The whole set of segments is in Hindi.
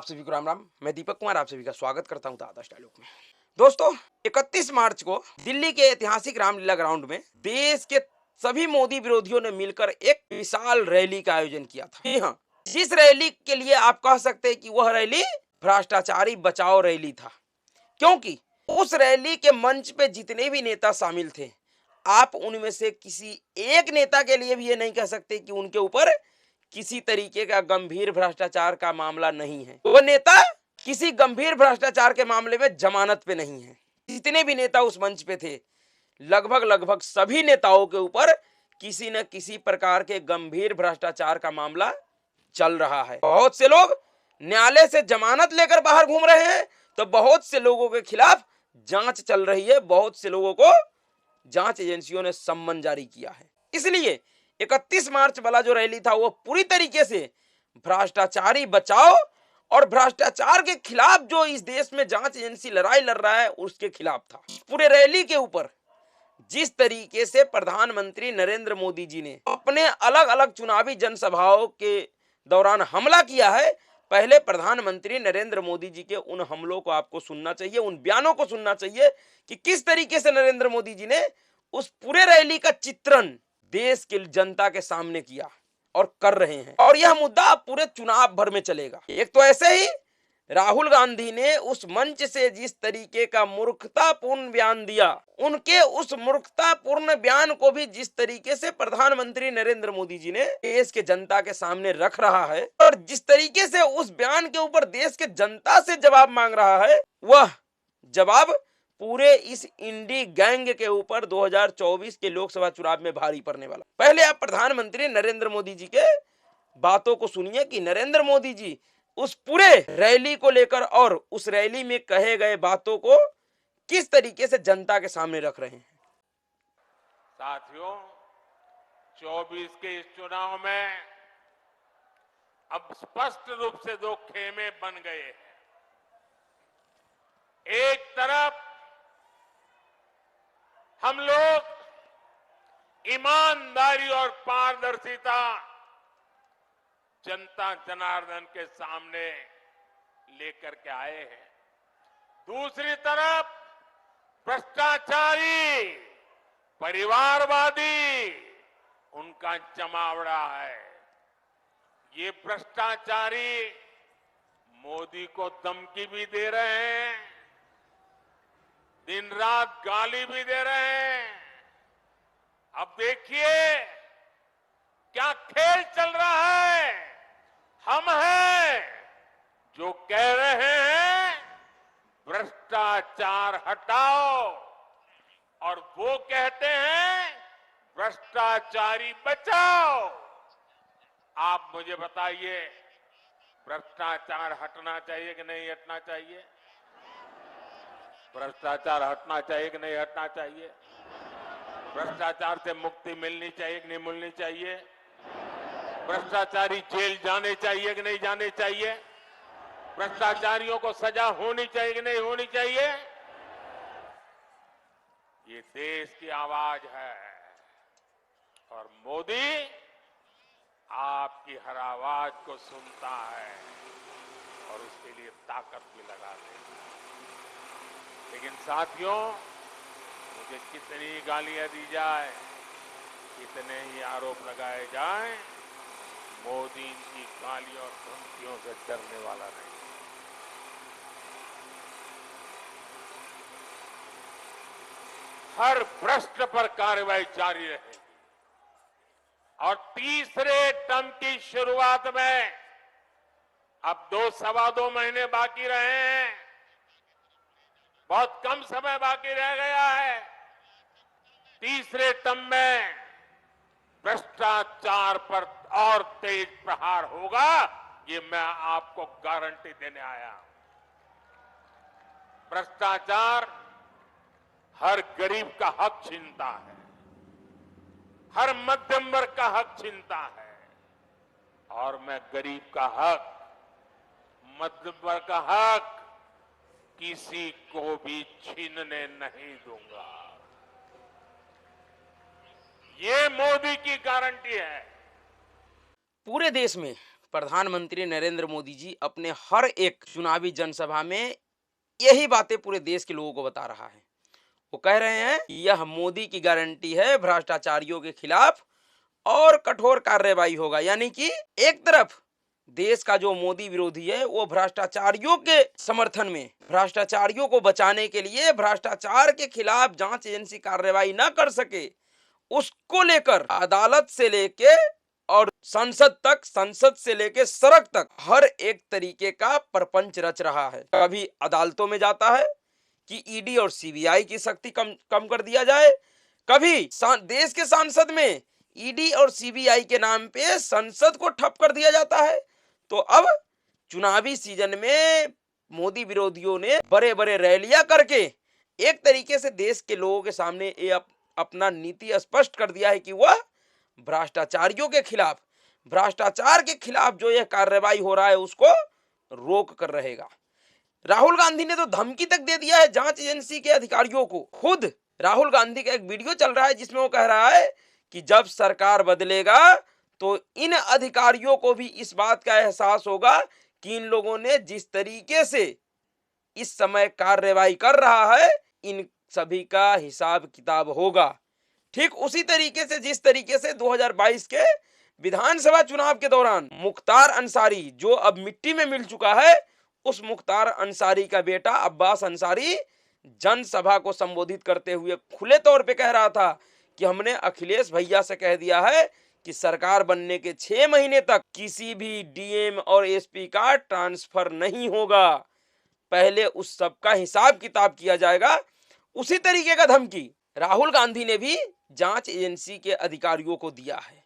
आप सभी को राम राम। मैं दीपक कुमार आप सभी का स्वागत करता हूं आदर्श डायलॉग में। दोस्तों, 31 मार्च को दिल्ली के ऐतिहासिक रामलीला ग्राउंड में देश के सभी मोदी विरोधियों ने मिलकर एक विशाल रैली का आयोजन किया था। जी हाँ, जिस रैली के लिए आप कह सकते हैं कि वह रैली भ्रष्टाचारी बचाओ रैली था, क्योंकि उस रैली के मंच पे जितने भी नेता शामिल थे, आप उनमें से किसी एक नेता के लिए भी ये नहीं कह सकते कि उनके ऊपर किसी तरीके का गंभीर भ्रष्टाचार का मामला नहीं है। वो नेता किसी गंभीर भ्रष्टाचार के मामले में जमानत पे नहीं है। जितने भी नेता उस मंच पे थे, लगभग सभी नेताओं के ऊपर किसी न किसी प्रकार के गंभीर भ्रष्टाचार का मामला चल रहा है। बहुत से लोग न्यायालय से जमानत लेकर बाहर घूम रहे हैं, तो बहुत से लोगों के खिलाफ जांच चल रही है। बहुत से लोगों को जांच एजेंसियों ने सम्मन जारी किया है। इसलिए 31 मार्च वाला जो रैली था वो पूरी तरीके से भ्रष्टाचारी बचाओ और भ्रष्टाचार के खिलाफ जो इस देश में जांच एजेंसी लड़ाई लड़ रहा है उसके खिलाफ था। पूरे रैली के ऊपर जिस तरीके से प्रधानमंत्री नरेंद्र मोदी जी ने अपने अलग अलग चुनावी जनसभाओं के दौरान हमला किया है, पहले प्रधानमंत्री नरेंद्र मोदी जी के उन हमलों को आपको सुनना चाहिए, उन बयानों को सुनना चाहिए कि किस तरीके से नरेंद्र मोदी जी ने उस पूरे रैली का चित्रण देश की जनता के सामने किया और कर रहे हैं। और यह मुद्दा पूरे चुनाव भर में चलेगा। एक तो ऐसे ही राहुल गांधी ने उस मंच से जिस तरीके का मूर्खतापूर्ण बयान दिया, उनके उस मूर्खतापूर्ण बयान को भी जिस तरीके से प्रधानमंत्री नरेंद्र मोदी जी ने देश के जनता के सामने रख रहा है और जिस तरीके से उस बयान के ऊपर देश के जनता से जवाब मांग रहा है, वह जवाब पूरे इस इंडी गैंग के ऊपर 2024 के लोकसभा चुनाव में भारी पड़ने वाला। पहले आप प्रधानमंत्री नरेंद्र मोदी जी के बातों को सुनिए कि नरेंद्र मोदी जी उस पूरे रैली को लेकर और उस रैली में कहे गए बातों को किस तरीके से जनता के सामने रख रहे हैं। साथियों, 24 के इस चुनाव में अब स्पष्ट रूप से दो खेमे बन गए हैं। एक तरफ हम लोग ईमानदारी और पारदर्शिता जनता जनार्दन के सामने लेकर के आए हैं। दूसरी तरफ भ्रष्टाचारी, परिवारवादी, उनका जमावड़ा है। ये भ्रष्टाचारी मोदी को धमकी भी दे रहे हैं, दिन रात गाली भी दे रहे हैं। अब देखिए क्या खेल चल रहा है। हम हैं जो कह रहे हैं भ्रष्टाचार हटाओ और वो कहते हैं भ्रष्टाचारी बचाओ। आप मुझे बताइए, भ्रष्टाचार हटना चाहिए कि नहीं हटना चाहिए? भ्रष्टाचार हटना चाहिए कि नहीं हटना चाहिए? भ्रष्टाचार से मुक्ति मिलनी चाहिए कि नहीं मिलनी चाहिए? भ्रष्टाचारी जेल जाने चाहिए कि नहीं जाने चाहिए? भ्रष्टाचारियों को सजा होनी चाहिए कि नहीं होनी चाहिए? ये देश की आवाज है और मोदी आपकी हर आवाज को सुनता है और उसके लिए ताकत भी लगाते हैं। लेकिन साथियों, मुझे कितनी गालियां दी जाए, कितने ही आरोप लगाए जाएं, मोदी की गालियों और धमकियों से डरने वाला नहीं। हर भ्रष्ट पर कार्रवाई जारी रहेगी और तीसरे टर्म की शुरुआत में अब 2-2.25 महीने बाकी रहे हैं। बहुत कम समय बाकी रह गया है। तीसरे टर्म में भ्रष्टाचार पर और तेज प्रहार होगा, ये मैं आपको गारंटी देने आया हूं। भ्रष्टाचार हर गरीब का हक छीनता है, हर मध्यम वर्ग का हक छीनता है और मैं गरीब का हक, मध्यम वर्ग का हक किसी को भी छीनने नहीं दूंगा। ये मोदी की गारंटी है। पूरे देश में प्रधानमंत्री नरेंद्र मोदी जी अपने हर एक चुनावी जनसभा में यही बातें पूरे देश के लोगों को बता रहा है। वो कह रहे हैं कि यह मोदी की गारंटी है भ्रष्टाचारियों के खिलाफ और कठोर कार्रवाई होगा। यानी कि एक तरफ देश का जो मोदी विरोधी है वो भ्रष्टाचारियों के समर्थन में, भ्रष्टाचारियों को बचाने के लिए, भ्रष्टाचार के खिलाफ जांच एजेंसी कार्रवाई न कर सके उसको लेकर अदालत से लेके और संसद तक, संसद से लेके सड़क तक हर एक तरीके का प्रपंच रच रहा है। कभी अदालतों में जाता है कि ईडी और सीबीआई की शक्ति कम कर दिया जाए, कभी देश के सांसद में ईडी और सीबीआई के नाम पे संसद को ठप कर दिया जाता है। तो अब चुनावी सीजन में मोदी विरोधियों ने बड़े बड़े रैलियां करके एक तरीके से देश के लोगों के सामने ये अपना नीति स्पष्ट कर दिया है कि वह भ्रष्टाचारियों के खिलाफ, भ्रष्टाचार के खिलाफ जो यह कार्रवाई हो रहा है उसको रोक कर रहेगा। राहुल गांधी ने तो धमकी तक दे दिया है जांच एजेंसी के अधिकारियों को। खुद राहुल गांधी का एक वीडियो चल रहा है जिसमें वो कह रहा है कि जब सरकार बदलेगा तो इन अधिकारियों को भी इस बात का एहसास होगा कि इन लोगों ने जिस तरीके से इस समय कार्रवाई कर रहा है इन सभी का हिसाब किताब होगा। ठीक उसी तरीके से जिस तरीके से 2022 के विधानसभा चुनाव के दौरान मुख्तार अंसारी, जो अब मिट्टी में मिल चुका है, उस मुख्तार अंसारी का बेटा अब्बास अंसारी जनसभा को संबोधित करते हुए खुले तौर पे कह रहा था कि हमने अखिलेश भैया से कह दिया है कि सरकार बनने के 6 महीने तक किसी भी डीएम और एसपी का ट्रांसफर नहीं होगा, पहले उस सब का हिसाब किताब किया जाएगा। उसी तरीके का धमकी राहुल गांधी ने भी जांच एजेंसी के अधिकारियों को दिया है।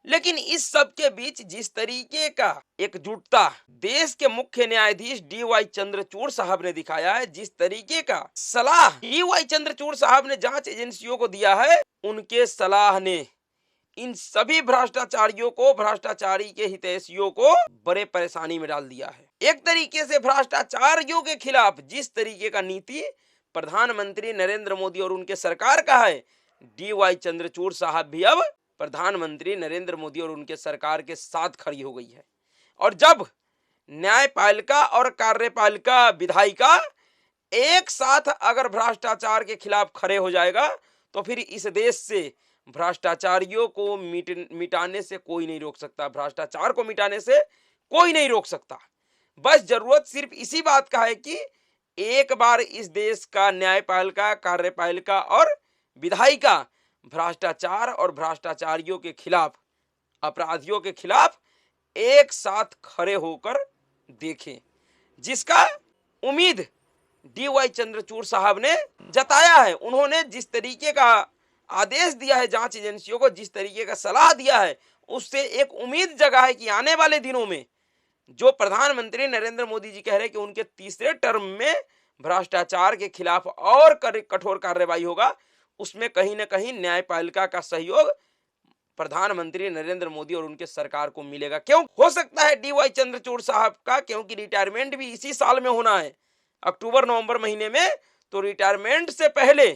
लेकिन इस सब के बीच जिस तरीके का एकजुटता देश के मुख्य न्यायाधीश डी.वाई. चंद्रचूड़ साहब ने दिखाया है, जिस तरीके का सलाह डी.वाई. चंद्रचूड़ साहब ने जांच एजेंसियों को दिया है, उनके सलाह ने इन सभी भ्रष्टाचारियों को, भ्रष्टाचारी के हितैषियों को बड़े परेशानी में डाल दिया है। एक तरीके से भ्रष्टाचारियों के खिलाफ जिस तरीके का नीति प्रधानमंत्री नरेंद्र मोदी और उनके सरकार का है, डी.वाई. चंद्रचूड़ साहब भी अब प्रधानमंत्री नरेंद्र मोदी और उनके सरकार के साथ खड़ी हो गई है। और जब न्यायपालिका और कार्यपालिका, विधायिका एक साथ अगर भ्रष्टाचार के खिलाफ खड़े हो जाएगा तो फिर इस देश से भ्रष्टाचारियों को मिटाने से कोई नहीं रोक सकता, भ्रष्टाचार को मिटाने से कोई नहीं रोक सकता। बस जरूरत सिर्फ इसी बात का है कि एक बार इस देश का न्यायपालिका, कार्यपालिका और विधायिका भ्रष्टाचार और भ्रष्टाचारियों के खिलाफ, अपराधियों के खिलाफ एक साथ खड़े होकर देखें, जिसका उम्मीद डी.वाई. चंद्रचूड़ साहब ने जताया है। उन्होंने जिस तरीके का आदेश दिया है जांच एजेंसियों को, जिस तरीके का सलाह दिया है, उससे एक उम्मीद जगा है कि आने वाले दिनों में जो प्रधानमंत्री नरेंद्र मोदी जी कह रहे हैं कि उनके तीसरे टर्म में भ्रष्टाचार के खिलाफ और कठोर कार्रवाई होगा, उसमें कहीं ना कहीं न्यायपालिका का सहयोग प्रधानमंत्री नरेंद्र मोदी और उनके सरकार को मिलेगा। क्यों हो सकता है डी.वाई. चंद्रचूड़ साहब का, क्योंकि रिटायरमेंट भी इसी साल में होना है, अक्टूबर-नवंबर महीने में। तो रिटायरमेंट से पहले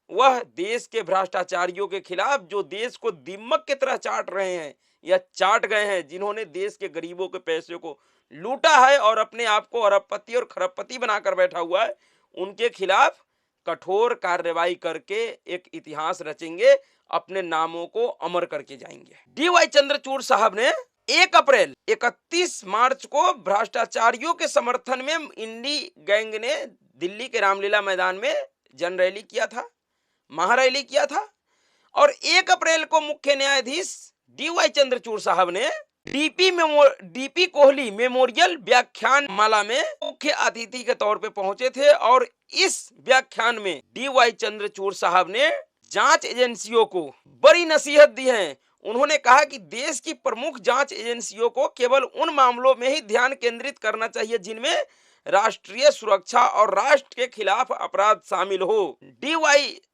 वह देश के भ्रष्टाचारियों के खिलाफ, जो देश को दीमक की तरह चाट रहे हैं या चाट गए हैं, जिन्होंने देश के गरीबों के पैसे को लूटा है और अपने आप को अरबपति और खरबपति बनाकर बैठा हुआ है, उनके खिलाफ कठोर कार्रवाई करके एक इतिहास रचेंगे, अपने नामों को अमर करके जाएंगे। डी.वाई. चंद्रचूड़ साहब ने 1 अप्रैल 31 मार्च को भ्रष्टाचारियों के समर्थन में इंडी गैंग ने दिल्ली के रामलीला मैदान में जन रैली किया था, महारैली किया था। और 1 अप्रैल को मुख्य न्यायाधीश डी.वाई. चंद्रचूड़ साहब ने डीपी कोहली मेमोरियल व्याख्यान माला में मुख्य अतिथि के तौर पे पहुंचे थे। और इस व्याख्यान में डी.वाई. चंद्रचूड़ साहब ने जांच एजेंसियों को बड़ी नसीहत दी है। उन्होंने कहा कि देश की प्रमुख जांच एजेंसियों को केवल उन मामलों में ही ध्यान केंद्रित करना चाहिए जिनमें राष्ट्रीय सुरक्षा और राष्ट्र के खिलाफ अपराध शामिल हो।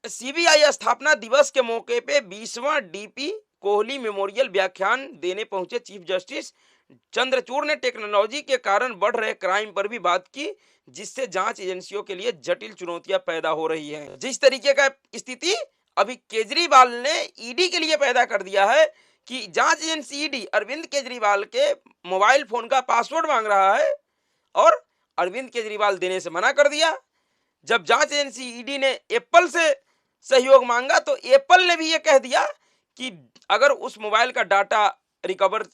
सीबीआई स्थापना दिवस के मौके पे 20वां डीपी कोहली मेमोरियल व्याख्यान देने पहुंचे चीफ जस्टिस चंद्रचूड़ ने टेक्नोलॉजी के कारण बढ़ रहे क्राइम पर भी बात की, जिससे जांच एजेंसियों के लिए जटिल चुनौतियां पैदा हो रही हैं। जिस तरीके का स्थिति अभी केजरीवाल ने ईडी के लिए पैदा कर दिया है कि जांच एजेंसी ईडी अरविंद केजरीवाल के मोबाइल फोन का पासवर्ड मांग रहा है और अरविंद केजरीवाल देने से मना कर दिया। जब जांच एजेंसी ईडी ने एप्पल से सहयोग मांगा तो एप्पल ने भी ये कह दिया कि अगर उस मोबाइल का डाटा रिकवर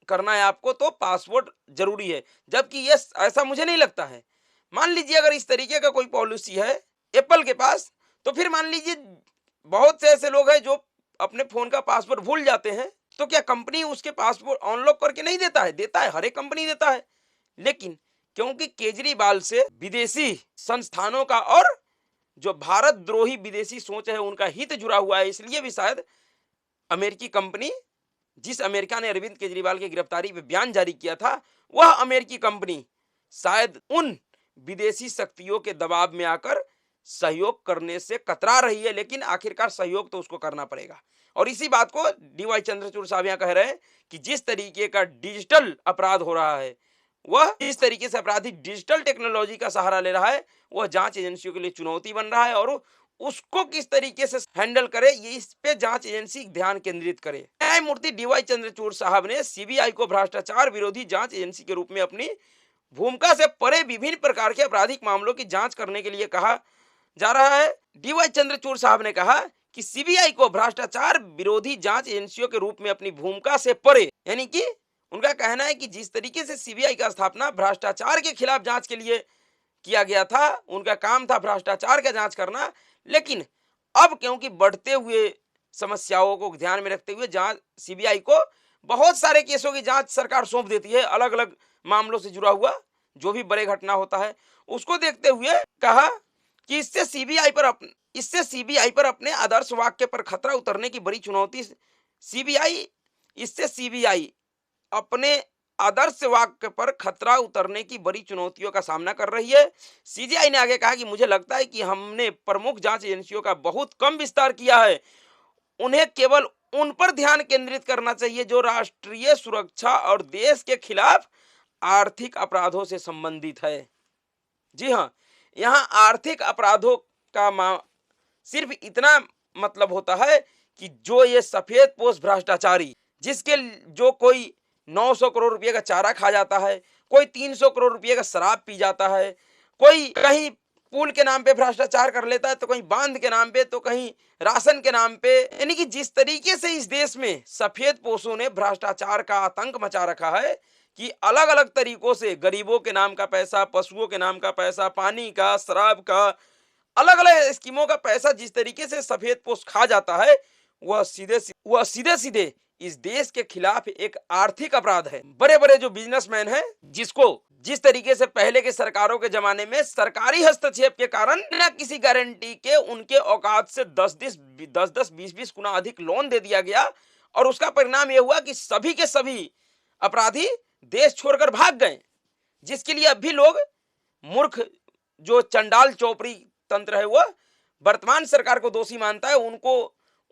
करना है आपको तो पासवर्ड जरूरी है, जबकि ये ऐसा मुझे नहीं लगता है। मान लीजिए अगर इस तरीके का कोई पॉलिसी है एप्पल के पास, तो फिर मान लीजिए बहुत से ऐसे लोग हैं जो अपने फोन का पासवर्ड भूल जाते हैं, तो क्या कंपनी उसके पासवर्ड अनलॉक करके नहीं देता है? देता है, हर एक कंपनी देता है। लेकिन क्योंकि केजरीवाल से विदेशी संस्थानों का और जो भारत द्रोही विदेशी सोच है उनका हित जुड़ा हुआ है, इसलिए भी शायद अमेरिकी कंपनी, जिस अमेरिका ने अरविंद केजरीवाल की गिरफ्तारी पे बयान जारी किया था, वह अमेरिकी कंपनी शायद उन विदेशी शक्तियों के दबाव में आकर सहयोग करने से कतरा रही है। लेकिन आखिरकार सहयोग तो उसको करना पड़ेगा। और इसी बात को डीवाई चंद्रचूड़ साहब यहाँ कह रहे हैं कि जिस तरीके का डिजिटल अपराध हो रहा है, वह इस तरीके से अपराधी डिजिटल टेक्नोलॉजी का सहारा ले रहा है, वह जांच एजेंसियों के लिए चुनौती बन रहा है और उसको किस तरीके से हैंडल करे, ये इस पे जांच एजेंसी ध्यान केंद्रित करे। न्यायमूर्ति डीवाई चंद्रचूड़ साहब ने सीबीआई को भ्रष्टाचार विरोधी जांच एजेंसी के रूप में अपनी भूमिका से परे विभिन्न प्रकार के आपराधिक मामलों की जांच करने के लिए कहा जा रहा है। डीवाई चंद्रचूड़ साहब ने कहा कि सीबीआई को भ्रष्टाचार विरोधी जांच एजेंसियों के रूप में अपनी भूमिका से परे, यानी कि उनका कहना है कि जिस तरीके से सीबीआई का स्थापना भ्रष्टाचार के खिलाफ जांच के लिए किया गया था, उनका काम था भ्रष्टाचार का जांच करना, लेकिन अब क्योंकि बढ़ते हुए समस्याओं को ध्यान में रखते हुए जांच सीबीआई को बहुत सारे केसों की जांच सरकार सौंप देती है, अलग अलग मामलों से जुड़ा हुआ जो भी बड़े घटना होता है उसको देखते हुए कहा कि इससे सीबीआई पर अपने आदर्श वाक्य पर खतरा उतरने की बड़ी चुनौती सीबीआई अपने आदर्श वाक्य पर खतरा उतरने की बड़ी चुनौतियों का सामना कर रही है। सीबीआई ने आगे कहा कि मुझे लगता है कि हमने प्रमुख जांच एजेंसियों का बहुत कम विस्तार किया है, उन्हें केवल उन पर ध्यान केंद्रित करना चाहिए जो राष्ट्रीय सुरक्षा और देश के खिलाफ आर्थिक अपराधों से संबंधित है। जी हाँ, यहाँ आर्थिक अपराधों का सिर्फ इतना मतलब होता है कि जो ये सफेद पोश भ्रष्टाचारी, जिसके जो कोई 900 करोड़ रुपए का चारा खा जाता है, कोई 300 करोड़ रुपए का शराब पी जाता है, कोई कहीं पुल के नाम पे भ्रष्टाचार कर लेता है, तो कहीं बांध के नाम पे, तो कहीं राशन के नाम पे, यानी कि जिस तरीके से इस देश में सफेद पोशों ने भ्रष्टाचार का आतंक मचा रखा है कि अलग अलग तरीकों से गरीबों के नाम का पैसा, पशुओं के नाम का पैसा, पानी का, शराब का, अलग अलग स्कीमों का पैसा जिस तरीके से सफेद पोश खा जाता है, वह सीधे सीधे इस देश के खिलाफ एक आर्थिक अपराध है। बड़े बड़े जो बिजनेसमैन हैं, जिसको जिस तरीके से पहले के सरकारों के जमाने में सरकारी हस्तक्षेप के कारण बिना किसी गारंटी के उनके औकात से 10-10, 20-20 गुना अधिक लोन दे दिया गया, और उसका परिणाम यह हुआ कि सभी के सभी अपराधी देश छोड़कर भाग गए, जिसके लिए अब भी लोग मूर्ख, जो चंडाल चौपड़ी तंत्र है, वह वर्तमान सरकार को दोषी मानता है।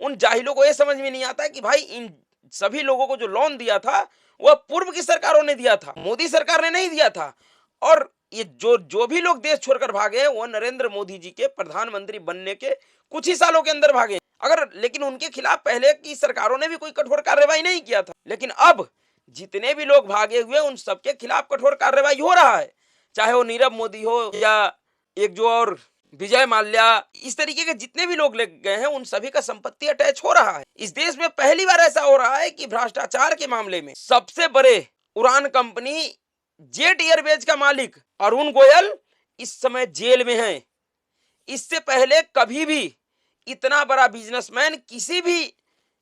उन जाहिलों को यह समझ में नहीं आता है कि भाई इन सभी लोगों को जो लोन दिया था वह पूर्व की सरकारों ने दिया था, मोदी सरकार ने नहीं दिया था। और ये जो भी लोग देश छोड़कर भागे हैं वह नरेंद्र मोदी जी के प्रधानमंत्री बनने के कुछ ही सालों के अंदर भागे। लेकिन उनके खिलाफ पहले की सरकारों ने भी कोई कठोर कार्रवाई नहीं किया था, लेकिन अब जितने भी लोग भागे हुए उन सबके खिलाफ कठोर कार्रवाई हो रहा है, चाहे वो नीरव मोदी हो या एक जो और विजय माल्या, इस तरीके के जितने भी लोग ले गए हैं उन सभी का संपत्ति अटैच हो रहा है। इस देश में पहली बार ऐसा हो रहा है कि भ्रष्टाचार के मामले में सबसे बड़े उड़ान कंपनी जेट एयरवेज का मालिक अरुण गोयल इस समय जेल में है। इससे पहले कभी भी इतना बड़ा बिजनेसमैन किसी भी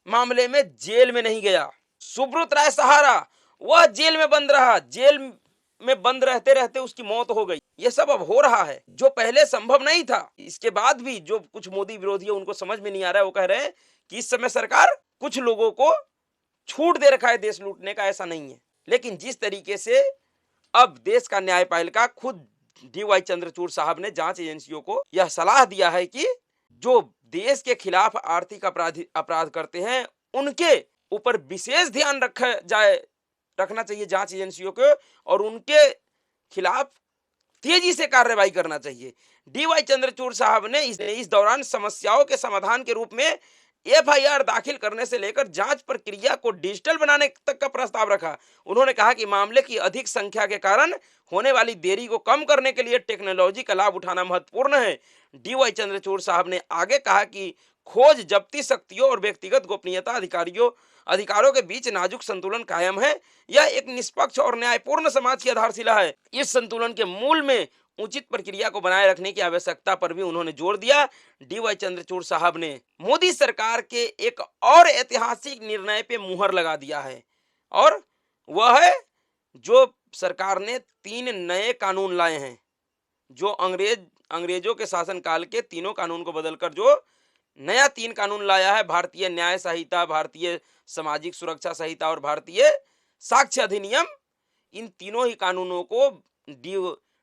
मामले में जेल में नहीं गया। सुब्रत राय सहारा, वह जेल में बंद रहा, जेल में बंद रहते रहते उसकी मौत हो गई। यह सब अब हो रहा है जो पहले संभव नहीं था। इसके बाद भी जो कुछ मोदी विरोधी है उनको समझ में नहीं आ रहा है, वो कह रहे हैं कि इस समय सरकार कुछ लोगों को छूट दे रखा है देश लूटने का, ऐसा नहीं है। लेकिन जिस तरीके से अब देश का न्यायपालिका, खुद डीवाई चंद्रचूड़ साहब ने जांच एजेंसियों को यह सलाह दिया है कि जो देश के खिलाफ आर्थिक अपराध करते हैं उनके ऊपर विशेष ध्यान रखना चाहिए जांच एजेंसियों को, और उनके खिलाफ तेजी से कार्रवाई करना चाहिए। डीवाई चंद्रचूड़ साहब ने इस दौरान समस्याओं के समाधान के रूप में एफआईआर दाखिल करने से लेकर जांच प्रक्रिया को डिजिटल बनाने तक का प्रस्ताव रखा। उन्होंने कहा कि मामले की अधिक संख्या के कारण होने वाली देरी को कम करने के लिए टेक्नोलॉजी का लाभ उठाना महत्वपूर्ण है। डीवाई चंद्रचूड़ साहब ने आगे कहा कि खोज, जब्ती शक्तियों और व्यक्तिगत गोपनीयता अधिकारों के बीच नाजुक संतुलन कायम है। यह एक निष्पक्ष और न्यायपूर्ण समाज की आधारशिला है। इस संतुलन के मूल में उचित प्रक्रिया को बनाए रखने की आवश्यकता पर भी उन्होंने जोर दिया। डीवाई चंद्रचूड़ साहब ने मोदी सरकार के एक और ऐतिहासिक निर्णय पे मुहर लगा दिया है, और वह है जो सरकार ने 3 नए कानून लाए हैं, जो अंग्रेजों के शासनकाल के तीनों कानून को बदलकर जो नया 3 कानून लाया है, भारतीय न्याय संहिता, भारतीय सामाजिक सुरक्षा संहिता और भारतीय साक्ष्य अधिनियम। इन तीनों ही कानूनों को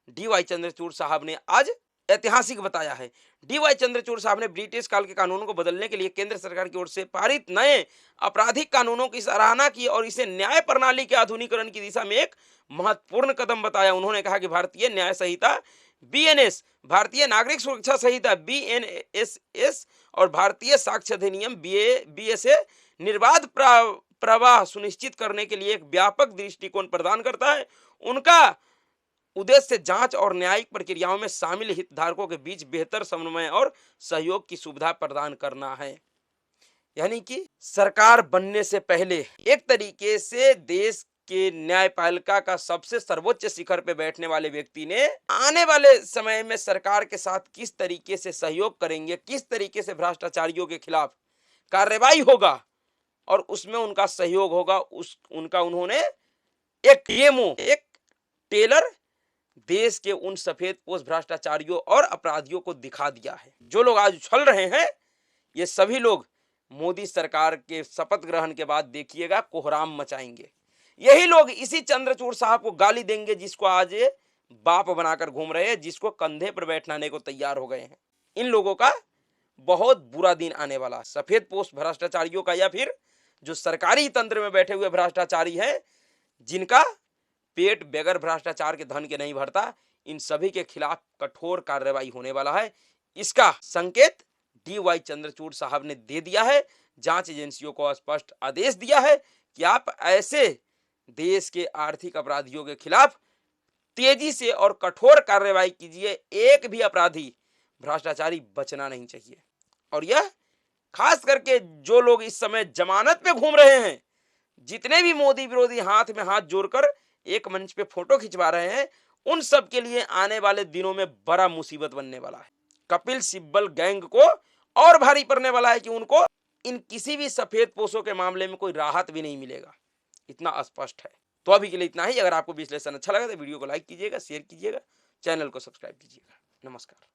डीवाई चंद्रचूड़ साहब ने आज ऐतिहासिक बताया है। डीवाई चंद्रचूड़ साहब ने ब्रिटिश काल के कानूनों को बदलने के लिए केंद्र सरकार की ओर से पारित नए आपराधिक कानूनों की सराहना की और इसे न्याय प्रणाली के आधुनिकीकरण की दिशा में एक महत्वपूर्ण कदम बताया। उन्होंने कहा कि भारतीय न्याय संहिता बीएनएस, भारतीय नागरिक सुरक्षा संहिता बीएनएसएस और भारतीय साक्ष्य अधिनियम बीएसए निर्बाध प्रवाह सुनिश्चित करने के लिए एक व्यापक दृष्टिकोण प्रदान करता है। उनका उद्देश्य जांच और न्यायिक प्रक्रियाओं में शामिल हितधारकों के बीच बेहतर समन्वय और सहयोग की सुविधा प्रदान करना है। यानी कि सरकार बनने से पहले एक तरीके से देश के न्यायपालिका का सबसे सर्वोच्च शिखर पे बैठने वाले व्यक्ति ने आने वाले समय में सरकार के साथ किस तरीके से सहयोग करेंगे, किस तरीके से भ्रष्टाचारियों के खिलाफ कार्रवाई होगा और उसमें उनका सहयोग होगा, उन्होंने एक डेमो, एक टेलर देश के उन सफेदपोश भ्रष्टाचारियों और अपराधियों को दिखा दिया है। जो लोग आज उछल रहे हैं, ये सभी लोग मोदी सरकार के शपथ ग्रहण के बाद देखिएगा कोहराम मचाएंगे। यही लोग इसी चंद्रचूड़ साहब को गाली देंगे जिसको आज ये बाप बनाकर घूम रहे हैं, जिसको कंधे पर बैठाने को तैयार हो गए हैं। इन लोगों का बहुत बुरा दिन आने वाला। सफेदपोश भ्रष्टाचारियों का, या फिर जो सरकारी तंत्र में बैठे हुए भ्रष्टाचारी हैं, जिनका पेट बगैर भ्रष्टाचार के धन के नहीं भरता, इन सभी के खिलाफ कठोर कार्रवाई होने वाला है। इसका संकेत डीवाई चंद्रचूड़ साहब ने दे दिया है। जांच एजेंसियों को स्पष्ट आदेश दिया है कि आप ऐसे देश के आर्थिक अपराधियों के खिलाफ तेजी से और कठोर कार्रवाई कीजिए। एक भी अपराधी, भ्रष्टाचारी बचना नहीं चाहिए। और यह खास करके जो लोग इस समय जमानत पे घूम रहे हैं, जितने भी मोदी विरोधी हाथ में हाथ जोड़कर एक मंच पे फोटो खिंचवा रहे हैं, उन सब के लिए आने वाले दिनों में बड़ा मुसीबत बनने वाला है। कपिल सिब्बल गैंग को और भारी पड़ने वाला है कि उनको इन किसी भी सफेद पोशों के मामले में कोई राहत भी नहीं मिलेगा, इतना स्पष्ट है। तो अभी के लिए इतना ही। अगर आपको विश्लेषण अच्छा लगा तो वीडियो को लाइक कीजिएगा, शेयर कीजिएगा, चैनल को सब्सक्राइब कीजिएगा। नमस्कार।